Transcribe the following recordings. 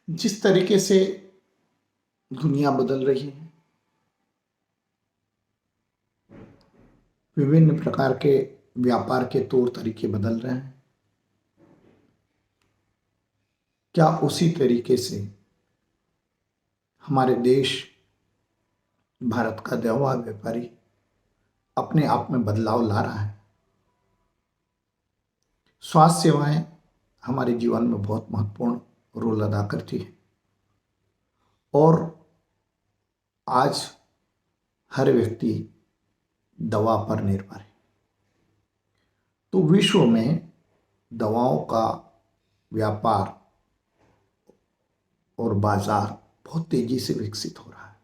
जिस तरीके से दुनिया बदल रही है, विभिन्न प्रकार के व्यापार के तौर तरीके बदल रहे हैं, क्या उसी तरीके से हमारे देश भारत का दवा व्यापारी अपने आप में बदलाव ला रहा है? स्वास्थ्य सेवाएं हमारे जीवन में बहुत महत्वपूर्ण रोल अदा करती है और आज हर व्यक्ति दवा पर निर्भर है। तो विश्व में दवाओं का व्यापार और बाजार बहुत तेजी से विकसित हो रहा है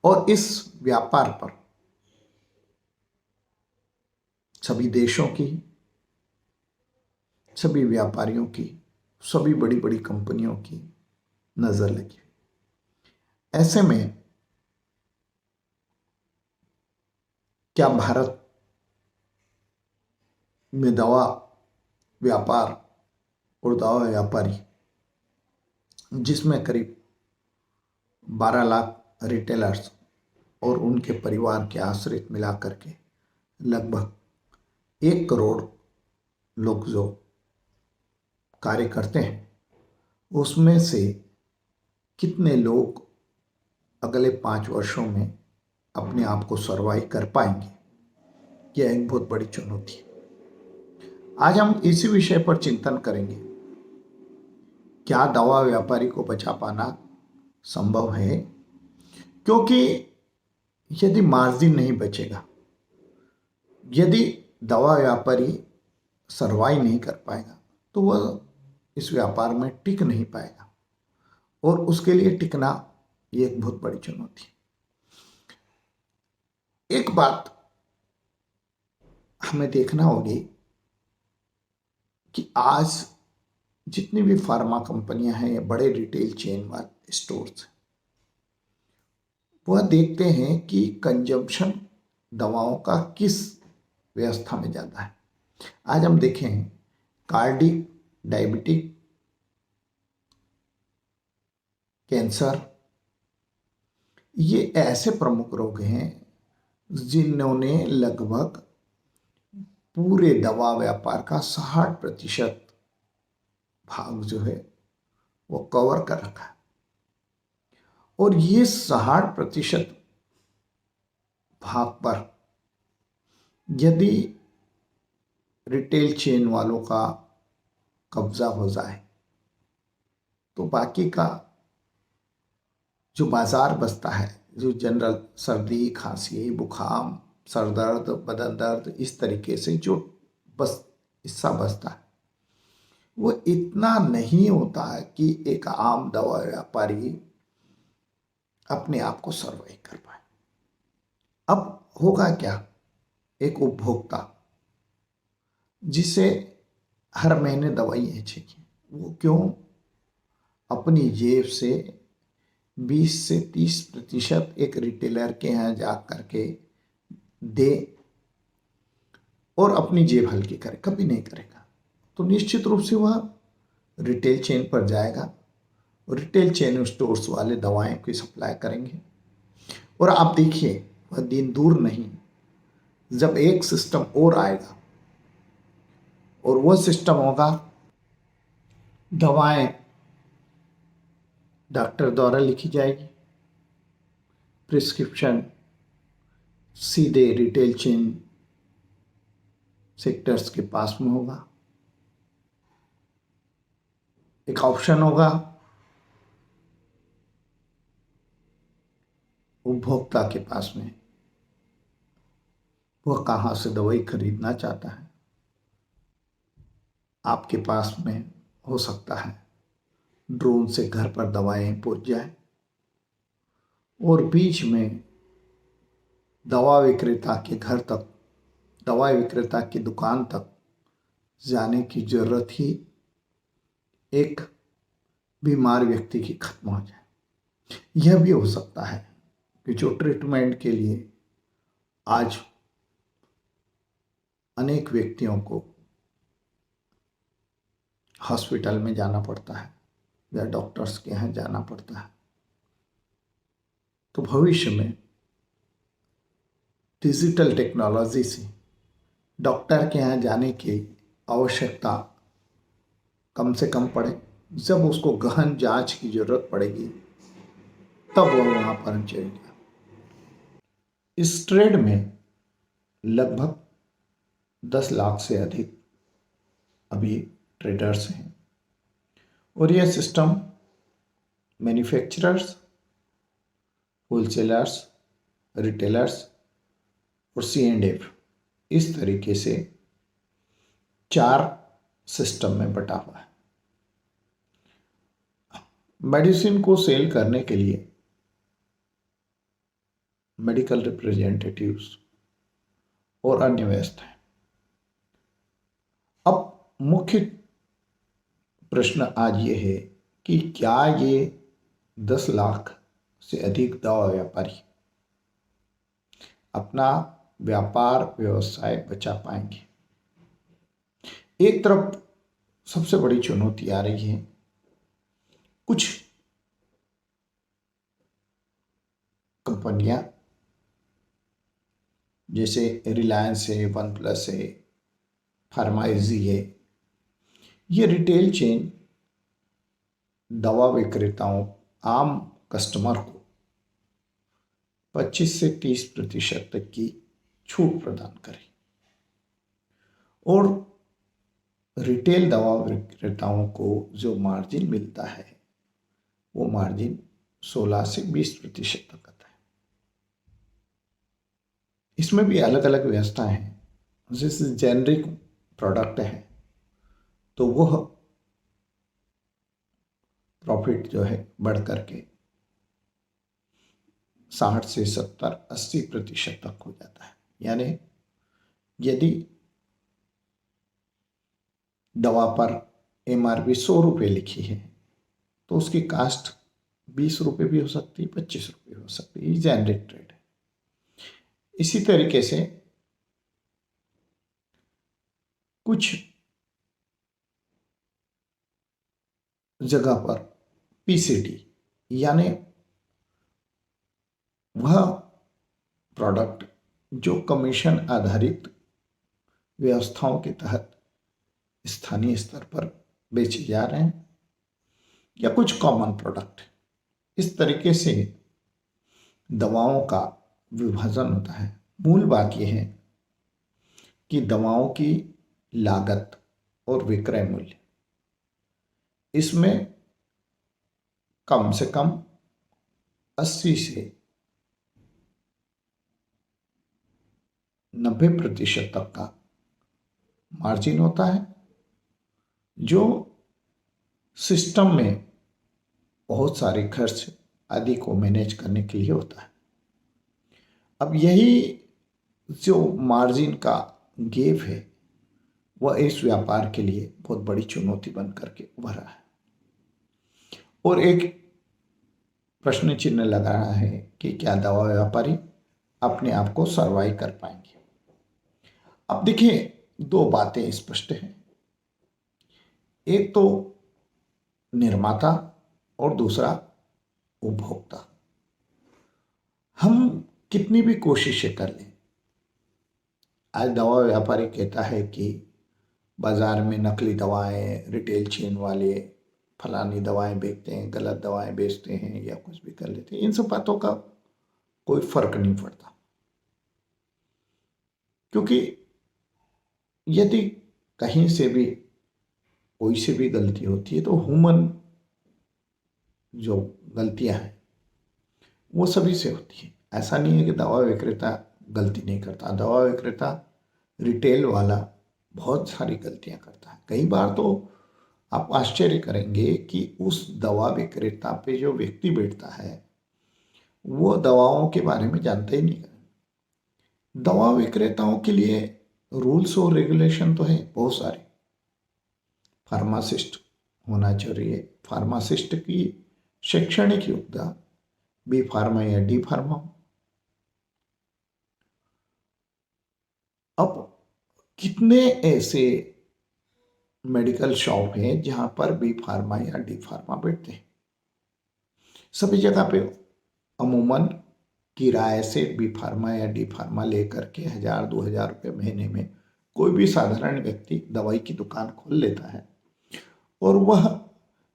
और इस व्यापार पर सभी देशों की, सभी व्यापारियों की, सभी बड़ी बड़ी कंपनियों की नजर लगी। ऐसे में क्या भारत में दवा व्यापार और दवा व्यापारी, जिसमें करीब 12 लाख रिटेलर्स और उनके परिवार के आश्रित मिलाकर के लगभग 1 करोड़ लोग जो कार्य करते हैं, उसमें से कितने लोग अगले 5 वर्षों में अपने आप को सर्वाइव कर पाएंगे, यह एक बहुत बड़ी चुनौती है। आज हम इसी विषय पर चिंतन करेंगे। क्या दवा व्यापारी को बचा पाना संभव है? क्योंकि यदि मार्जिन नहीं बचेगा, यदि दवा व्यापारी सर्वाइव नहीं कर पाएगा, तो वह इस व्यापार में टिक नहीं पाएगा और उसके लिए टिकना ये एक बहुत बड़ी चुनौती है। एक बात हमें देखना होगी कि आज जितनी भी फार्मा कंपनियां हैं या बड़े रिटेल चेन वाले स्टोर्स हैं, वह देखते हैं कि कंजम्पशन दवाओं का किस व्यवस्था में ज़्यादा है। आज हम देखें कार्डिक, डायबिटिक, कैंसर, ये ऐसे प्रमुख रोग हैं जिन्होंने लगभग पूरे दवा व्यापार का 60% भाग जो है वो कवर कर रखा है और ये 60% भाग पर यदि रिटेल चेन वालों का कब्जा हो जाए तो बाकी का जो बाजार बचता है, जो जनरल सर्दी, खांसी, बुखार, सर दर्द, बदन दर्द, इस तरीके से जो बस हिस्सा बचता है, वो इतना नहीं होता है कि एक आम दवा व्यापारी अपने आप को सर्वाइव कर पाए। अब होगा क्या? एक उपभोक्ता जिसे हर महीने दवाइयाँ चाहिए, वो क्यों अपनी जेब से 20 से 30% एक रिटेलर के यहाँ जा करके दे और अपनी जेब हल्की करे? कभी नहीं करेगा। तो निश्चित रूप से वह रिटेल चेन पर जाएगा और रिटेल चेन स्टोर्स वाले दवाएं की सप्लाई करेंगे और आप देखिए वह दिन दूर नहीं जब एक सिस्टम और आएगा और वह सिस्टम होगा दवाएं डॉक्टर द्वारा लिखी जाएगी, प्रिस्क्रिप्शन सीधे रिटेल चेन सेक्टर्स के पास में होगा, एक ऑप्शन होगा उपभोक्ता के पास में, वह कहाँ से दवाई खरीदना चाहता है। आपके पास में हो सकता है ड्रोन से घर पर दवाएं पहुंच जाए और बीच में दवा विक्रेता के घर तक, दवा विक्रेता की दुकान तक जाने की जरूरत ही एक बीमार व्यक्ति की खत्म हो जाए। यह भी हो सकता है कि जो ट्रीटमेंट के लिए आज अनेक व्यक्तियों को हॉस्पिटल में जाना पड़ता है, या डॉक्टर्स के यहाँ जाना पड़ता है। तो भविष्य में डिजिटल टेक्नोलॉजी से डॉक्टर के यहाँ जाने की आवश्यकता कम से कम पड़े। जब उसको गहन जांच की जरूरत पड़ेगी तब वह वहाँ पर जाएगा। इस ट्रेड में लगभग 10 लाख से अधिक अभी ट्रेडर्स हैं और यह सिस्टम मैन्युफैक्चरर्स, होलसेलर्स, रिटेलर्स और C&F इस तरीके से 4 सिस्टम में बटा हुआ है। मेडिसिन को सेल करने के लिए मेडिकल रिप्रेजेंटेटिव्स और अन्य व्यवस्थाएं। अब मुख्य प्रश्न आज ये है कि क्या ये 10 लाख से अधिक दवा व्यापारी अपना व्यापार व्यवसाय बचा पाएंगे। एक तरफ सबसे बड़ी चुनौती आ रही है, कुछ कंपनियां जैसे रिलायंस है, वन प्लस है, फार्माइजी है, ये रिटेल चेन दवा विक्रेताओं, आम कस्टमर को 25 से 30% तक की छूट प्रदान करें और रिटेल दवा विक्रेताओं को जो मार्जिन मिलता है वो मार्जिन 16 से 20% तक आता है। इसमें भी अलग अलग व्यवस्था है। जैसे जेनरिक प्रोडक्ट है तो वह प्रॉफिट जो है बढ़ करके 60 से 70-80% तक हो जाता है। यानी यदि दवा पर MRP 100 रुपये लिखी है तो उसकी कास्ट 20 रुपये भी हो सकती है, 25 रुपये हो सकती है। ये जेनरिक ट्रेड है। इसी तरीके से कुछ जगह पर PCT यानी वह प्रोडक्ट जो कमीशन आधारित व्यवस्थाओं के तहत स्थानीय स्तर पर बेचे जा रहे हैं या कुछ कॉमन प्रोडक्ट, इस तरीके से दवाओं का विभाजन होता है। मूल बात यह है कि दवाओं की लागत और विक्रय मूल्य, इसमें कम से कम 80 से 90% तक का मार्जिन होता है जो सिस्टम में बहुत सारे खर्च आदि को मैनेज करने के लिए होता है। अब यही जो मार्जिन का गैप है वह इस व्यापार के लिए बहुत बड़ी चुनौती बन करके उभरा है और एक प्रश्न चिन्ह लगा रहा है कि क्या दवा व्यापारी अपने आप को सर्वाइव कर पाएंगे। अब देखिए, 2 बातें स्पष्ट हैं। एक तो निर्माता और दूसरा उपभोक्ता। हम कितनी भी कोशिशें कर लें, आज दवा व्यापारी कहता है कि बाजार में नकली दवाएं, रिटेल चेन वाले फलानी दवाएं बेचते हैं, गलत दवाएं बेचते हैं या कुछ भी कर लेते हैं। इन सब बातों का कोई फर्क नहीं पड़ता, क्योंकि यदि कहीं से भी कोई से भी गलती होती है तो ह्यूमन जो गलतियां हैं वो सभी से होती है। ऐसा नहीं है कि दवा विक्रेता गलती नहीं करता। दवा विक्रेता, रिटेल वाला बहुत सारी गलतियां करता है। कई बार तो आप आश्चर्य करेंगे कि उस दवा विक्रेता पे जो व्यक्ति बैठता है वो दवाओं के बारे में जानता ही नहीं है। दवा विक्रेताओं के लिए रूल्स और रेगुलेशन तो है बहुत सारे। फार्मासिस्ट होना चाहिए। फार्मासिस्ट की शैक्षणिक योग्यता B फार्मा या D फार्मा। अब कितने ऐसे मेडिकल शॉप है जहाँ पर बी फार्मा या डी फार्मा बैठते हैं। सभी जगह पे अमूमन किराए से बी फार्मा या डी फार्मा लेकर के 1,000-2,000 रुपये महीने में कोई भी साधारण व्यक्ति दवाई की दुकान खोल लेता है और वह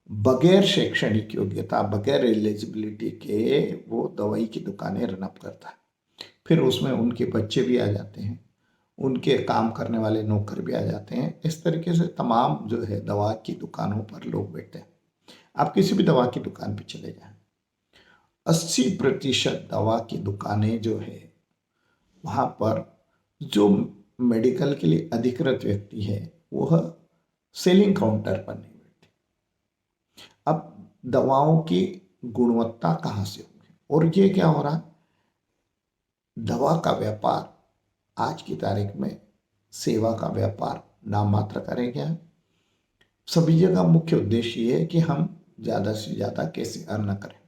बगैर शैक्षणिक योग्यता, बगैर एलिजिबिलिटी के वो दवाई की दुकानें रन अप करता है। फिर उसमें उनके बच्चे भी आ जाते हैं, उनके काम करने वाले नौकर भी आ जाते हैं। इस तरीके से तमाम जो है दवा की दुकानों पर लोग बैठते हैं। आप किसी भी दवा की दुकान पर चले जाएं, 80% दवा की दुकानें जो है वहाँ पर जो मेडिकल के लिए अधिकृत व्यक्ति है वह सेलिंग काउंटर पर नहीं बैठते। अब दवाओं की गुणवत्ता कहाँ से होगी? और ये क्या हो रहा है, दवा का व्यापार आज की तारीख में सेवा का व्यापार नाम मात्र का रह गया है। सभी जगह मुख्य उद्देश्य ये है कि हम ज़्यादा से ज़्यादा कैसे अर्न करें,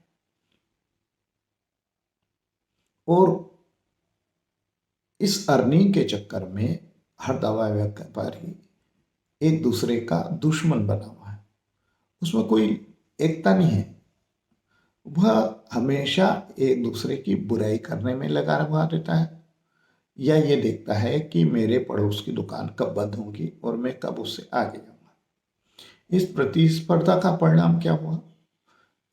और इस अर्निंग के चक्कर में हर दवा व्यापारी एक दूसरे का दुश्मन बना हुआ है। उसमें कोई एकता नहीं है, वह हमेशा एक दूसरे की बुराई करने में लगा हुआ रहता है, या ये देखता है कि मेरे पड़ोस की दुकान कब बंद होगी और मैं कब उससे आगे जाऊंगा। इस प्रतिस्पर्धा का परिणाम क्या हुआ?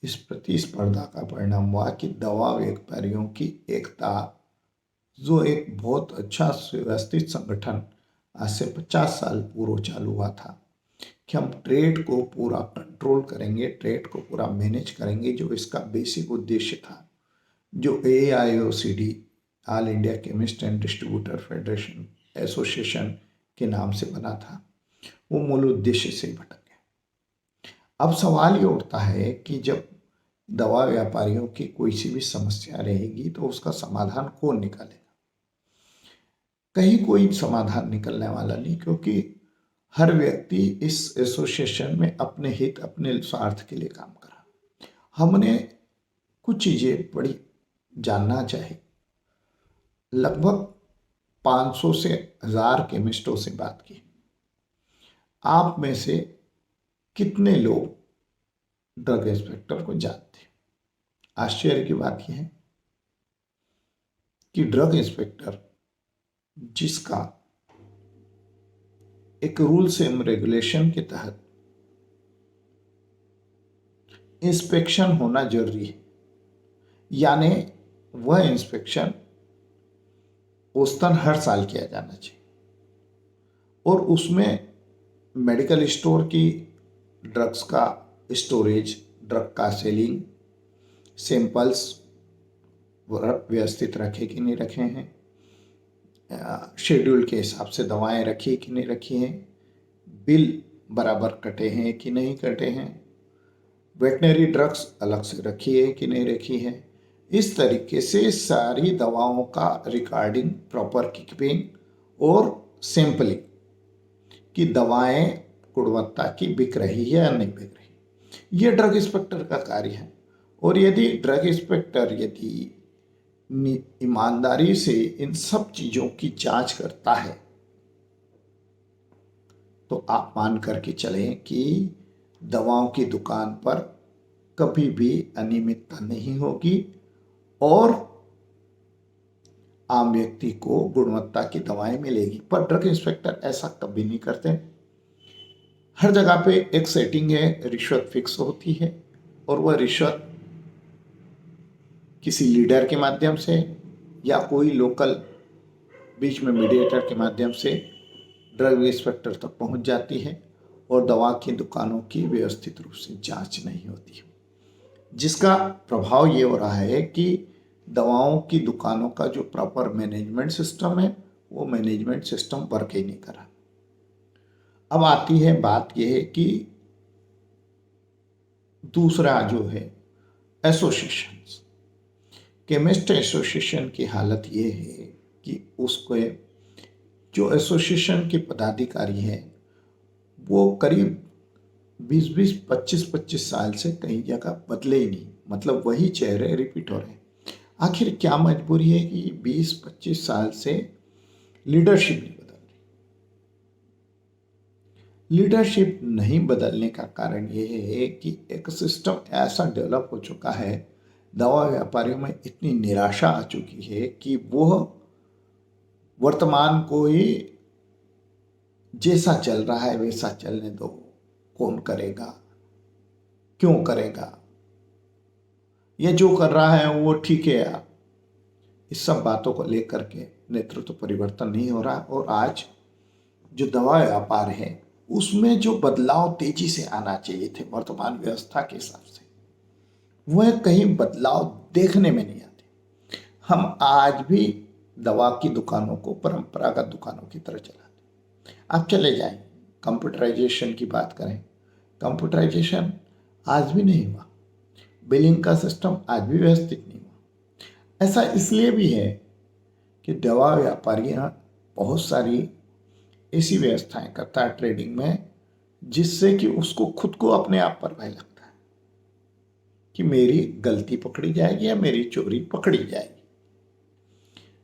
इस प्रतिस्पर्धा का परिणाम हुआ कि दवा व्यापारियों की एकता, जो एक बहुत अच्छा व्यवस्थित संगठन आज से 50 साल पूर्व चालू हुआ था कि हम ट्रेड को पूरा कंट्रोल करेंगे, ट्रेड को पूरा मैनेज करेंगे, जो इसका बेसिक उद्देश्य था, जो AIOCD all India chemist and distributor federation association के नाम से बना था, वो मूल उद्देश्य से भटक गया। अब सवाल ये उठता है कि जब दवा व्यापारियों की कोई सी भी समस्या रहेगी तो उसका समाधान कौन निकालेगा? कहीं कोई समाधान निकलने वाला नहीं, क्योंकि हर व्यक्ति इस एसोसिएशन में अपने हित, अपने स्वार्थ के लिए काम कर रहा। हमने कुछ चीज़ें बड़ी जानना चाहिए। लगभग 500 से 1,000 केमिस्टों से बात की। आप में से कितने लोग ड्रग इंस्पेक्टर को जानते हैं? आश्चर्य की बात यह है कि ड्रग इंस्पेक्टर, जिसका एक रूल्स एंड रेगुलेशन के तहत इंस्पेक्शन होना जरूरी है, यानी वह इंस्पेक्शन औसतन हर साल किया जाना चाहिए, और उसमें मेडिकल स्टोर की ड्रग्स का स्टोरेज, ड्रग का सेलिंग, सैंपल्स व्यवस्थित रखे कि नहीं रखे हैं, शेड्यूल के हिसाब से दवाएं रखी कि नहीं रखी हैं, बिल बराबर कटे हैं कि नहीं कटे हैं, वेटनरी ड्रग्स अलग से रखी है कि नहीं रखी है। इस तरीके से सारी दवाओं का रिकॉर्डिंग, प्रॉपर कीपिंग और सैंपलिंग कि दवाएं गुणवत्ता की बिक रही है या नहीं बिक रही, ये ड्रग इंस्पेक्टर का कार्य है। और यदि ड्रग इंस्पेक्टर ईमानदारी से इन सब चीज़ों की जांच करता है तो आप मान करके चलें कि दवाओं की दुकान पर कभी भी अनियमितता नहीं होगी और आम व्यक्ति को गुणवत्ता की दवाएं मिलेगी। पर ड्रग इंस्पेक्टर ऐसा कभी नहीं करते। हर जगह पे एक सेटिंग है, रिश्वत फिक्स होती है, और वह रिश्वत किसी लीडर के माध्यम से या कोई लोकल बीच में मीडिएटर के माध्यम से ड्रग इंस्पेक्टर तक पहुंच जाती है, और दवा की दुकानों की व्यवस्थित रूप से जांच नहीं होती, जिसका प्रभाव ये हो रहा है कि दवाओं की दुकानों का जो प्रॉपर मैनेजमेंट सिस्टम है वो मैनेजमेंट सिस्टम वर्क ही नहीं कर रहा। अब आती है बात यह है कि दूसरा जो है एसोसिएशंस, केमिस्ट एसोसिएशन की हालत ये है कि उसको जो एसोसिएशन के पदाधिकारी हैं वो करीब 20-20, 25-25 साल से कई जगह बदले ही नहीं, मतलब वही चेहरे रिपीट हो रहे हैं। आखिर क्या मजबूरी है कि 20-25 साल से लीडरशिप नहीं बदल रही? लीडरशिप नहीं बदलने का कारण ये है कि एक सिस्टम ऐसा डेवलप हो चुका है, दवा व्यापारियों में इतनी निराशा आ चुकी है कि वो वर्तमान को ही जैसा चल रहा है वैसा चलने दो, कौन करेगा, क्यों करेगा, ये जो कर रहा है वो ठीक है यार। इस सब बातों को लेकर के नेतृत्व परिवर्तन नहीं हो रहा और आज जो दवा व्यापार है उसमें जो बदलाव तेजी से आना चाहिए थे वर्तमान व्यवस्था के हिसाब से, वह कहीं बदलाव देखने में नहीं आते। हम आज भी दवा की दुकानों को परंपरागत दुकानों की तरह चलाते। आप चले जाएं, कंप्यूटराइजेशन की बात करें, कंप्यूटराइजेशन आज भी नहीं हुआ, बिलिंग का सिस्टम आज भी व्यवस्थित नहीं हुआ। ऐसा इसलिए भी है कि दवा व्यापारियां बहुत सारी ऐसी व्यवस्थाएं करता है ट्रेडिंग में जिससे कि उसको खुद को अपने आप पर भय लगता है कि मेरी गलती पकड़ी जाएगी या मेरी चोरी पकड़ी जाएगी।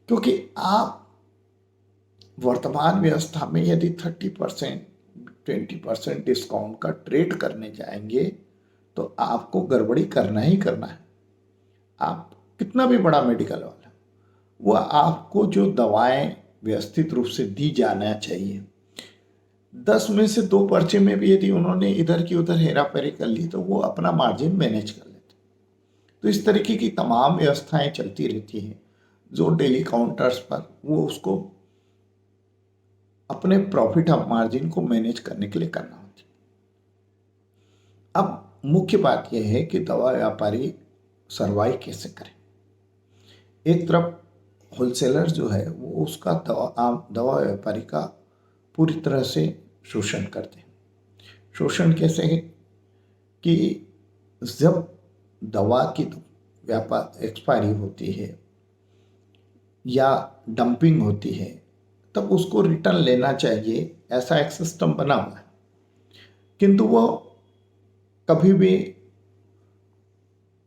क्योंकि आप वर्तमान व्यवस्था में यदि 30% 20% डिस्काउंट का ट्रेड करने जाएंगे तो आपको गड़बड़ी करना ही करना है। आप कितना भी बड़ा मेडिकल वाला, वह आपको जो दवाएं व्यवस्थित रूप से दी जाना चाहिए, 10 में से 2 पर्चे में भी यदि उन्होंने इधर की उधर हेरा फेरी कर ली तो वो अपना मार्जिन मैनेज कर लेते। तो इस तरीके की तमाम व्यवस्थाएं चलती रहती हैं जो डेली काउंटर्स पर वो उसको अपने प्रॉफिट ऑफ मार्जिन को मैनेज करने के लिए करना होती है। अब मुख्य बात यह है कि दवा व्यापारी सरवाइव कैसे करें। एक तरफ होलसेलर जो है वो उसका दवा व्यापारी का पूरी तरह से शोषण करते हैं। शोषण कैसे है कि जब दवा की व्यापार एक्सपायरी होती है या डंपिंग होती है तब उसको रिटर्न लेना चाहिए, ऐसा एक सिस्टम बना हुआ है, किंतु वो कभी भी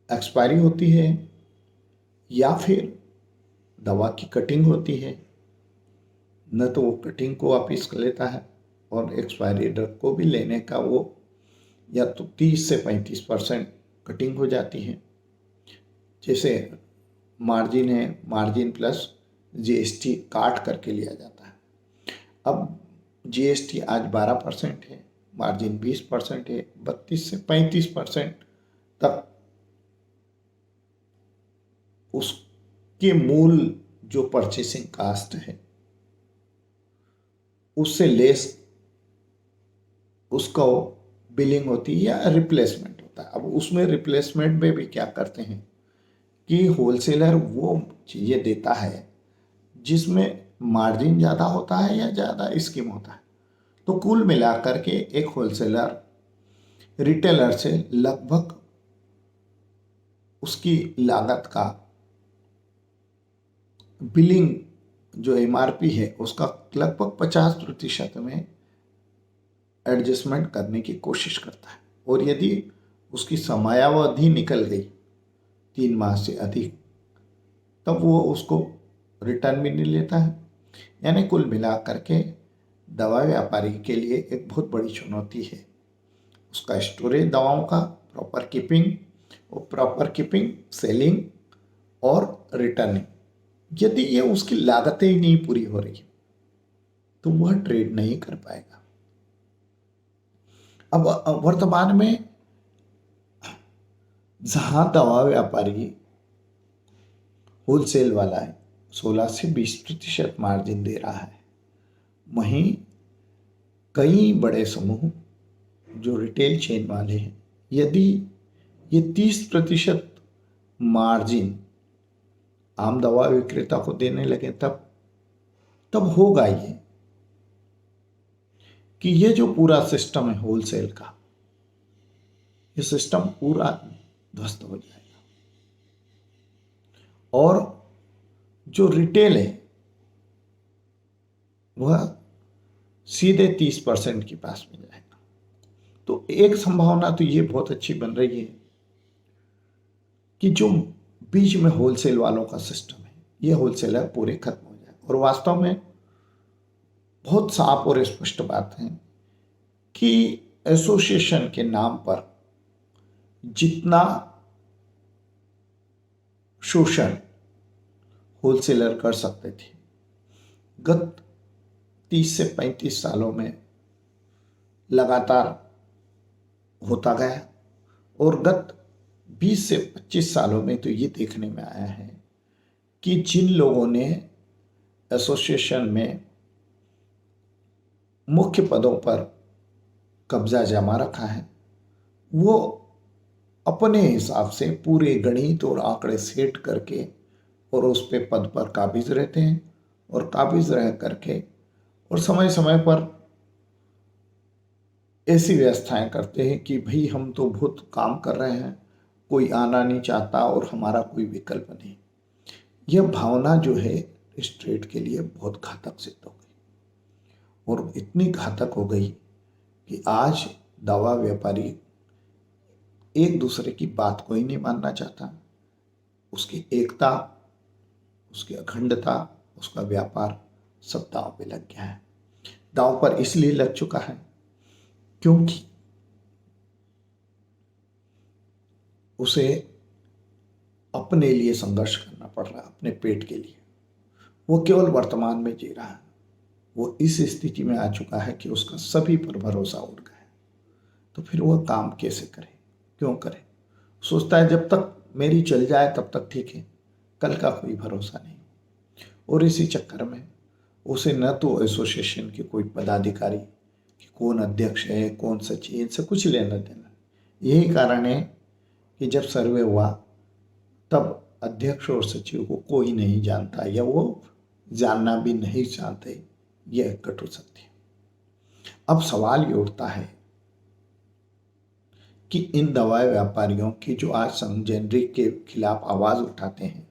एक्सपायरी होती है या फिर दवा की कटिंग होती है, न तो वो कटिंग को वापिस कर लेता है और एक्सपायरी ड्रग को भी लेने का वो या तो 30 से 35% कटिंग हो जाती है। जैसे मार्जिन है, मार्जिन प्लस जीएसटी काट करके लिया जाता है। अब जीएसटी आज 12% है, मार्जिन 20% है, 32 से 35% तक उसके मूल जो परचेसिंग कास्ट है उससे लेस उसका बिलिंग होती है या रिप्लेसमेंट होता है। अब उसमें रिप्लेसमेंट में भी क्या करते हैं कि होलसेलर वो चीज़ें देता है जिसमें मार्जिन ज़्यादा होता है या ज़्यादा स्कीम होता है। तो कुल मिलाकर के एक होलसेलर रिटेलर से लगभग उसकी लागत का बिलिंग जो एमआरपी है उसका लगभग 50% में एडजस्टमेंट करने की कोशिश करता है। और यदि उसकी समयावधि निकल गई 3 माह से अधिक तब वो उसको रिटर्न भी नहीं लेता है। यानी कुल मिलाकर के दवा व्यापारी के लिए एक बहुत बड़ी चुनौती है उसका स्टोरेज, दवाओं का प्रॉपर कीपिंग और प्रॉपर कीपिंग, सेलिंग और रिटर्निंग। यदि ये उसकी लागतें ही नहीं पूरी हो रही तो वह ट्रेड नहीं कर पाएगा। अब वर्तमान में जहां दवा व्यापारी होलसेल वाला है 16 से 20% मार्जिन दे रहा है, वहीं कई बड़े समूह जो रिटेल चेन वाले हैं यदि ये 30% मार्जिन आम दवा विक्रेता को देने लगे तब तब होगा ये कि ये जो पूरा सिस्टम है होलसेल का, ये सिस्टम पूरा ध्वस्त हो जाएगा और जो रिटेल है वह सीधे 30% के पास में जाएगा। तो एक संभावना तो ये बहुत अच्छी बन रही है कि जो बीच में होलसेल वालों का सिस्टम है ये होलसेलर पूरे खत्म हो जाए। और वास्तव में बहुत साफ और स्पष्ट बात है कि एसोसिएशन के नाम पर जितना शोषण होलसेलर कर सकते थे, गत 30 से 35 सालों में लगातार होता गया। और गत 20 से 25 सालों में तो ये देखने में आया है कि जिन लोगों ने एसोसिएशन में मुख्य पदों पर कब्जा जमा रखा है, वो अपने हिसाब से पूरे गणित और आंकड़े सेट करके और उस पे पद पर काबिज रहते हैं, और काबिज रह करके और समय समय पर ऐसी व्यवस्थाएं करते हैं कि भाई हम तो बहुत काम कर रहे हैं, कोई आना नहीं चाहता और हमारा कोई विकल्प नहीं। यह भावना जो है स्टेट के लिए बहुत घातक सिद्ध हो गई, और इतनी घातक हो गई कि आज दवा व्यापारी एक दूसरे की बात को ही नहीं मानना चाहता। उसकी एकता, उसकी अखंडता, उसका व्यापार सब दांव पे लग गया है। दांव पर इसलिए लग चुका है क्योंकि उसे अपने लिए संघर्ष करना पड़ रहा है, अपने पेट के लिए। वो केवल वर्तमान में जी रहा है। वो इस स्थिति में आ चुका है कि उसका सभी पर भरोसा उठ गया है। तो फिर वह काम कैसे करे, क्यों करे? सोचता है जब तक मेरी चल जाए तब तक ठीक है, कल का कोई भरोसा नहीं। और इसी चक्कर में उसे न तो एसोसिएशन के कोई पदाधिकारी कि कौन अध्यक्ष है, कौन सचिव, इनसे कुछ लेना देना। यही कारण है कि जब सर्वे हुआ तब अध्यक्ष और सचिव को कोई नहीं जानता, या वो जानना भी नहीं चाहते। यह कटु सत्य है। अब सवाल ये उठता है कि इन दवा व्यापारियों की जो आज संघ जेनरिक के खिलाफ आवाज उठाते हैं,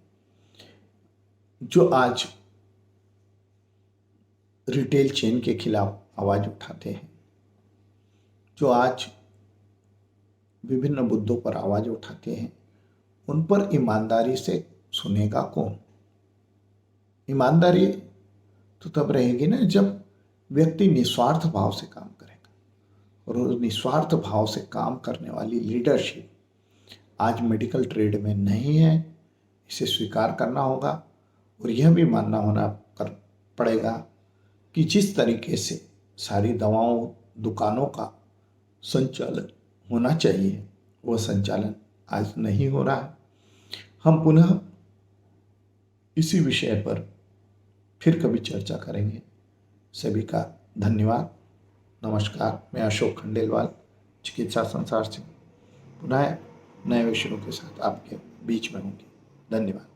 जो आज रिटेल चेन के खिलाफ आवाज उठाते हैं, जो आज विभिन्न मुद्दों पर आवाज उठाते हैं, उन पर ईमानदारी से सुनेगा कौन? ईमानदारी तो तब रहेगी ना जब व्यक्ति निस्वार्थ भाव से काम करेगा। और उस निस्वार्थ भाव से काम करने वाली लीडरशिप आज मेडिकल ट्रेड में नहीं है। इसे स्वीकार करना होगा और यह भी मानना होना पड़ेगा कि जिस तरीके से सारी दवाओं दुकानों का संचालन होना चाहिए, वह संचालन आज नहीं हो रहा है। हम पुनः इसी विषय पर फिर कभी चर्चा करेंगे। सभी का धन्यवाद। नमस्कार। मैं अशोक खंडेलवाल चिकित्सा संसार से पुनः नए विषयों के साथ आपके बीच में होंगे। धन्यवाद।